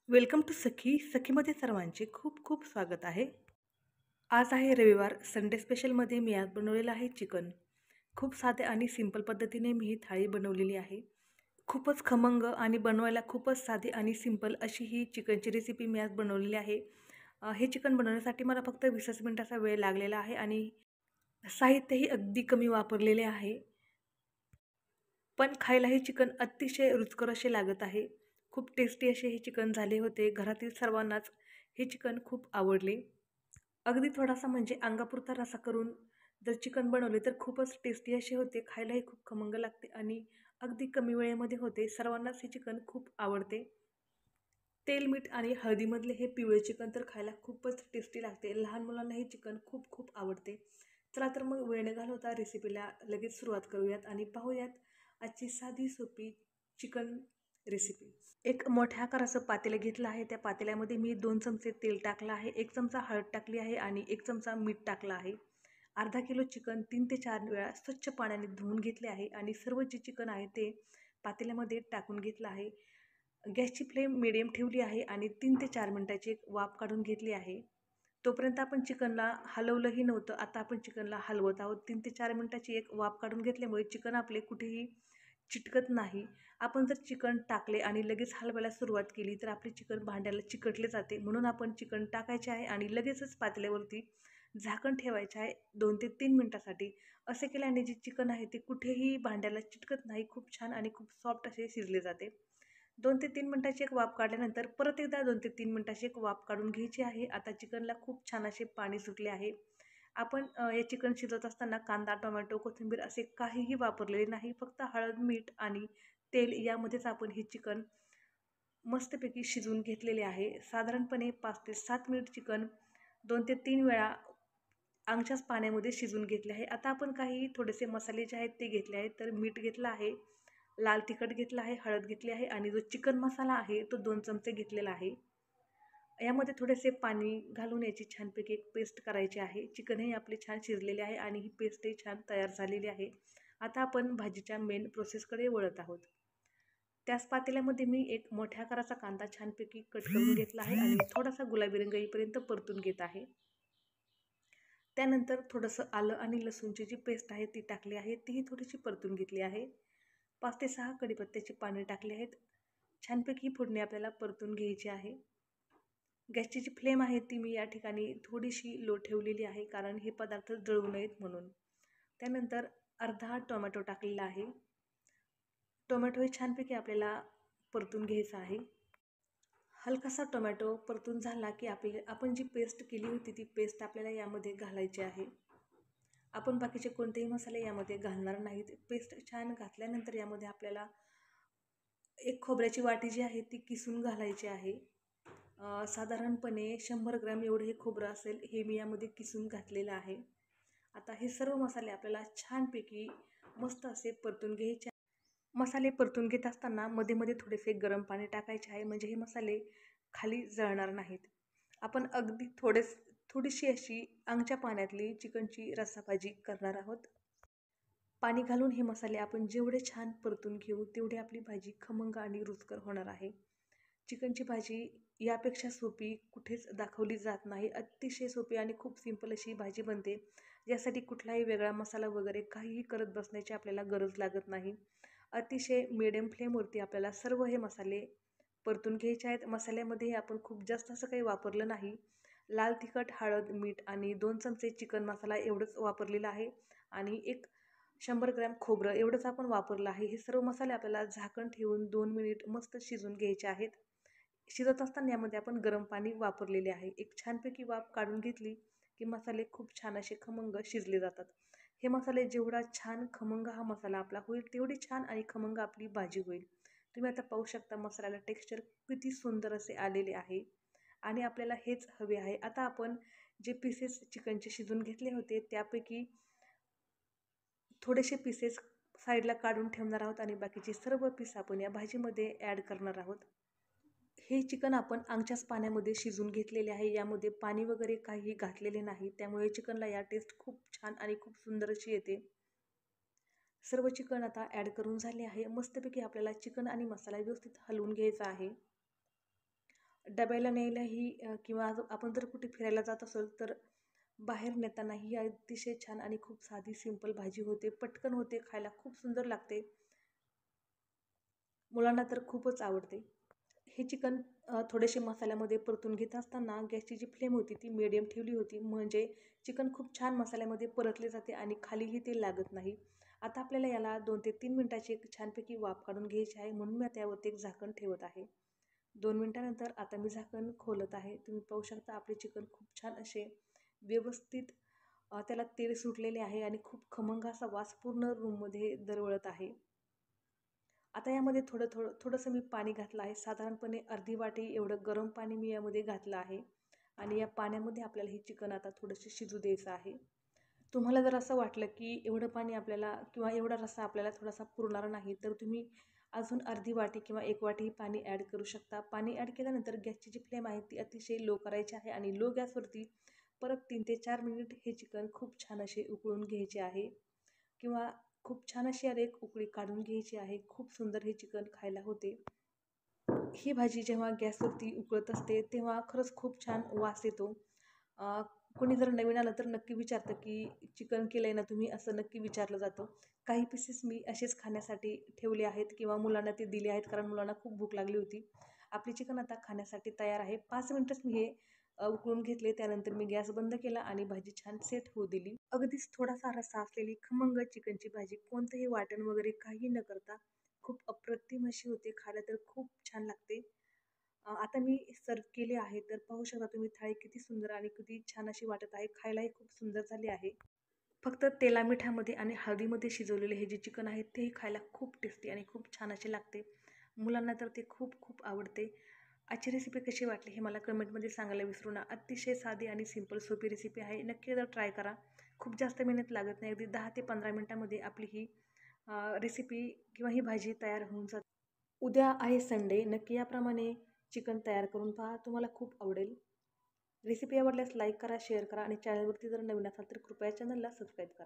Welcome to सखीमध्ये सर्वांचे खूप खूप स्वागत आहे. आज आहे रविवार. संडे स्पेशलमध्ये मी आज बनवलेलं आहे चिकन. खूप साध्या आणि सिंपल पद्धतीने मी ही थाळी बनवलेली आहे. खूपच खमंग आणि बनवायला खूपच साधी आणि सिंपल अशी ही चिकनची रेसिपी मी आज बनवलेली आहे. हे चिकन बनवण्यासाठी मला फक्त 20च मिनिटाचा वेळ लागलेला आहे आणि साहित्यही अगदी कमी वापरलेले आहे. पण खायला हे चिकन अतिशय रुचकर असे लागत आहे. खूप टेस्टी असे हे चिकन झाले होते. घरातील सर्वांनाच हे चिकन खूप आवडले. अगदी थोडासा म्हणजे अंगापुरता रस्सा करून जर चिकन बनवले तर खूपच टेस्टी असे होते. खायलाही खूप खमंग लागते आणि अगदी कमी वेळेमध्ये होते. सर्वांनाच हे चिकन खूप आवडते. तेल, मीठ आणि हळदीमधले हे पिवळे चिकन तर खायला खूपच टेस्टी लागते. लहान मुलांना हे चिकन खूप खूप आवडते. चला तर मग वेळ न घालवता रेसिपीला लगेच सुरुवात करूयात आणि पाहूयात आजची साधी सोपी चिकन रेसिपी. एक मोठ्या आकाराचं पातेलं घेतलं आहे. त्या पातेल्यामध्ये मी 2 चमचे तेल टाकलं आहे, 1 चमचा हळद टाकली आहे आणि 1 चमचा मीठ टाकलं आहे. अर्धा किलो चिकन 3 ते 4 वेळा स्वच्छ पाण्याने धुवून घेतले आहे आणि सर्व जे चिकन आहे ते पातेल्यामध्ये टाकून घेतलं आहे. गॅसची फ्लेम मिडियम ठेवली आहे आणि 3 ते 4 मिनिटाची एक वाफ काढून घेतली आहे. तोपर्यंत आपण चिकनला हलवलंही नव्हतं. आता आपण चिकनला हलवत आहोत. 3 ते 4 मिनिटाची एक वाफ काढून घेतल्यामुळे चिकन आपले कुठेही चिटकत नाही. आपण जर चिकन टाकले आणि लगेच हलवायला सुरुवात केली तर आपले चिकन भांड्याला चिकटले जाते. म्हणून आपण चिकन टाकायचे आहे आणि लगेचच पातेल्यावरती झाकण ठेवायचे आहे 2 ते 3 मिनिटासाठी. असे केल्याने जे चिकन आहे ते कुठेही भांड्याला चिटकत नाही. खूप छान आणि खूप सॉफ्ट असे शिजले जाते. 2 ते 3 मिनिटाची एक वाफ काढल्यानंतर परत एकदा 2 ते 3 मिनिटाची एक वाफ काढून घ्यायची आहे. आता चिकनला खूप छान असे पाणी सुटले आहे. आपण हे चिकन शिजवत असताना कांदा, टोमॅटो, कोथिंबीर असे काहीही वापरलेले नाही. फक्त हळद, मीठ आणि तेल यामध्येच आपण हे चिकन मस्तपैकी शिजवून घेतलेले आहे. साधारणपणे 5 ते 7 मिनिट चिकन 2 ते 3 वेळा अंगच्याच पाण्यामध्ये शिजवून घेतले आहे. आता आपण काही थोडेसे मसाले जे आहेत ते घेतले आहेत. तर मीठ घेतलं आहे, लाल तिखट घेतलं आहे, हळद घेतली आहे आणि जो चिकन मसाला आहे तो 2 चमचे घेतलेला आहे. यामध्ये थोडेसे पाणी घालून याची छानपैकी एक पेस्ट करायची आहे. चिकनही आपले छान शिजलेले आहे आणि ही पेस्टही छान तयार झालेली आहे. आता आपण भाजीच्या मेन प्रोसेसकडे वळत आहोत. त्याच पातेल्यामध्ये मी एक मोठ्या आकाराचा कांदा छानपैकी कट करून घेतला आहे आणि थोडासा गुलाबी रंग येईपर्यंत परतून घेत आहे. त्यानंतर थोडंसं आलं आणि लसूणची जी पेस्ट आहे ती टाकली आहे. तीही थोडीशी परतून घेतली आहे. 5 ते 6 कढीपत्त्याची पाने टाकली आहेत. छानपैकी फोडणी आपल्याला परतून घ्यायची आहे. गॅसची जी फ्लेम आहे ती मी या ठिकाणी थोडीशी लो ठेवलेली आहे, कारण हे पदार्थ जळू नयेत म्हणून. त्यानंतर अर्धा टोमॅटो टाकलेला आहे. टोमॅटो हे छानपैकी आपल्याला परतून घ्यायचा आहे. हलकासा टोमॅटो परतून झाला की आपण जी पेस्ट केली होती ती पेस्ट आपल्याला यामध्ये घालायची आहे. आपण बाकीचे कोणतेही मसाले यामध्ये घालणार नाहीत. पेस्ट छान घातल्यानंतर यामध्ये आपल्याला एक खोबऱ्याची वाटी जी आहे ती किसून घालायची आहे. साधारणपणे 100 ग्रॅम एवढं हे खोबरं असेल, हे मी यामध्ये किसून घातलेलं आहे. आता हे सर्व मसाले आपल्याला छानपैकी मस्त असे परतून घ्यायचे. मसाले परतून घेत असताना मध्ये मध्ये थोडेसे गरम पाणी टाकायचे आहे, म्हणजे हे मसाले खाली जळणार नाहीत. आपण अगदी थोडीशी अशी अंगच्या पाण्यातली चिकनची रस्साभाजी करणार आहोत. पाणी घालून हे मसाले आपण जेवढे छान परतून घेऊ तेवढी आपली भाजी खमंग आणि रुचकर होणार आहे. चिकनची भाजी यापेक्षा सोपी कुठेच दाखवली जात नाही. अतिशय सोपी आणि खूप सिंपल अशी भाजी बनते. यासाठी कुठलाही वेगळा मसाला वगैरे काहीही करत बसण्याची आपल्याला गरज लागत नाही. अतिशय मिडियम फ्लेमवरती आपल्याला सर्व हे मसाले परतून घ्यायचे आहेत. मसाल्यामध्ये आपण खूप जास्त असं काही वापरलं नाही. लाल तिखट, हळद, मीठ आणि 2 चमचे चिकन मसाला एवढंच वापरलेलं आहे आणि एक 100 ग्रॅम खोबरं एवढंच आपण वापरलं आहे. हे सर्व मसाले आपल्याला झाकण ठेवून 2 मिनिट मस्त शिजून घ्यायचे आहेत. शिजत असताना यामध्ये आपण गरम पाणी वापरलेले आहे. एक छानपैकी वाफ काढून घेतली की मसाले खूप छान असे खमंग शिजले जातात. हे मसाले जेवढा छान खमंग हा मसाला आपला होईल तेवढी छान आणि खमंग आपली भाजी होईल. तुम्ही आता पाहू शकता मसाल्याला टेक्स्चर किती सुंदर असे आलेले आहे आणि आपल्याला हेच हवे आहे. आता आपण जे पीसेस चिकनचे शिजून घेतले होते त्यापैकी थोडेसे पीसेस साईडला काढून ठेवणार आहोत आणि बाकीचे सर्व पीस आपण या भाजीमध्ये ॲड करणार आहोत. हे चिकन आपण अंगच्याच पाण्यामध्ये शिजून घेतलेले आहे. यामध्ये पाणी वगैरे काही घातलेले नाही. त्यामुळे चिकनला या टेस्ट खूप छान आणि खूप सुंदर अशी येते. सर्व चिकन आता ॲड करून झाले आहे. मस्तपैकी आपल्याला चिकन आणि मसाला व्यवस्थित हलवून घ्यायचा आहे. डब्याला न्यायलाही किंवा आपण जर कुठे फिरायला जात असेल तर बाहेर नेताना ही अतिशय छान आणि खूप साधी सिंपल भाजी होते, पटकन होते, खायला खूप सुंदर लागते. मुलांना तर खूपच आवडते. हे चिकन थोडेसे मसाल्यामध्ये परतून घेत असताना गॅसची जी फ्लेम होती ती मीडियम ठेवली होती, म्हणजे चिकन खूप छान मसाल्यामध्ये परतले जाते आणि खालीही तेल लागत नाही. आता आपल्याला याला 2 ते 3 मिनिटाची एक छानपैकी वाफ काढून घ्यायची आहे, म्हणून मी त्यावरती एक झाकण ठेवत आहे. 2 मिनिटानंतर आता मी झाकण खोलत आहे. तुम्ही पाहू शकता आपले चिकन खूप छान असे व्यवस्थित त्याला तेल सुटलेले आहे आणि खूप खमंग असा वास पूर्ण रूममध्ये दरवळत आहे. आता यामध्ये थोडंसं मी पाणी घातलं आहे. साधारणपणे अर्धी वाटी एवढं गरम पाणी मी यामध्ये घातलं आहे आणि या पाण्यामध्ये आपल्याला हे चिकन आता थोडंसं शिजू द्यायचं आहे. तुम्हाला जर असं वाटलं की एवढं पाणी आपल्याला किंवा एवढा रस्सा आपल्याला थोडासा पुरणार नाही, तर तुम्ही अजून अर्धी वाटी किंवा 1 वाटी पाणी ॲड करू शकता. पाणी ॲड केल्यानंतर गॅसची जी फ्लेम आहे ती अतिशय लो करायची आहे आणि लो गॅसवरती परत 3 ते 4 मिनिट हे चिकन खूप छान असे उकळून घ्यायचे आहे किंवा खूप छान अशी याला एक उकळी काढून घ्यायची आहे. खूप सुंदर हे चिकन खायला होते. ही भाजी जेव्हा गॅसवरती उकळत असते तेव्हा खरंच खूप छान वास येतो. कोणी जर नवीन आलं तर नक्की विचारतं की चिकन केलं आहे ना तुम्ही, असं नक्की विचारलं जातं. काही पीसेस मी असेच खाण्यासाठी ठेवले आहेत किंवा मुलांना ते दिले आहेत, कारण मुलांना खूप भूक लागली होती. आपली चिकन आता खाण्यासाठी तयार आहे. 5 मिनिटच मी हे उकळून घेतले. त्यानंतर मी गॅस बंद केला आणि भाजी छान सेट होऊ दिली. अगदीच थोडासा रस्सा असलेली खमंग चिकनची भाजी कोणतंही वाटण वगैरे काही न करता खूप अप्रतिम अशी होते. खायला तर खूप छान लागते. आता मी सर्व केले आहे, तर पाहू शकता तुम्ही थाळी किती सुंदर आणि किती छान अशी वाटत आहे. खायलाही खूप सुंदर झाली आहे. फक्त तेला मिठामध्ये आणि हळदीमध्ये शिजवलेले हे जे चिकन आहे तेही खायला खूप टेस्टी आणि खूप छान असे लागते. मुलांना तर ते खूप खूप आवडते. आजची रेसिपी कशी वाटली हे मला कमेंटमध्ये सांगायला विसरू नका. अतिशय साधी आणि सिंपल सोपी रेसिपी आहे. नक्की एकदा ट्राय करा. खूप जास्त मेहनत लागत नाही. अगदी 10 ते 15 मिनिटांमध्ये आपली ही रेसिपी किंवा ही भाजी तयार होऊन जाते. उद्या आहे संडे. नक्की याप्रमाणे चिकन तयार करून पहा. तुम्हाला खूप आवडेल. रेसिपी आवडल्यास लाईक करा, शेअर करा आणि चॅनलवरती जर नवीन असाल तर कृपया चॅनलला सबस्क्राईब करा.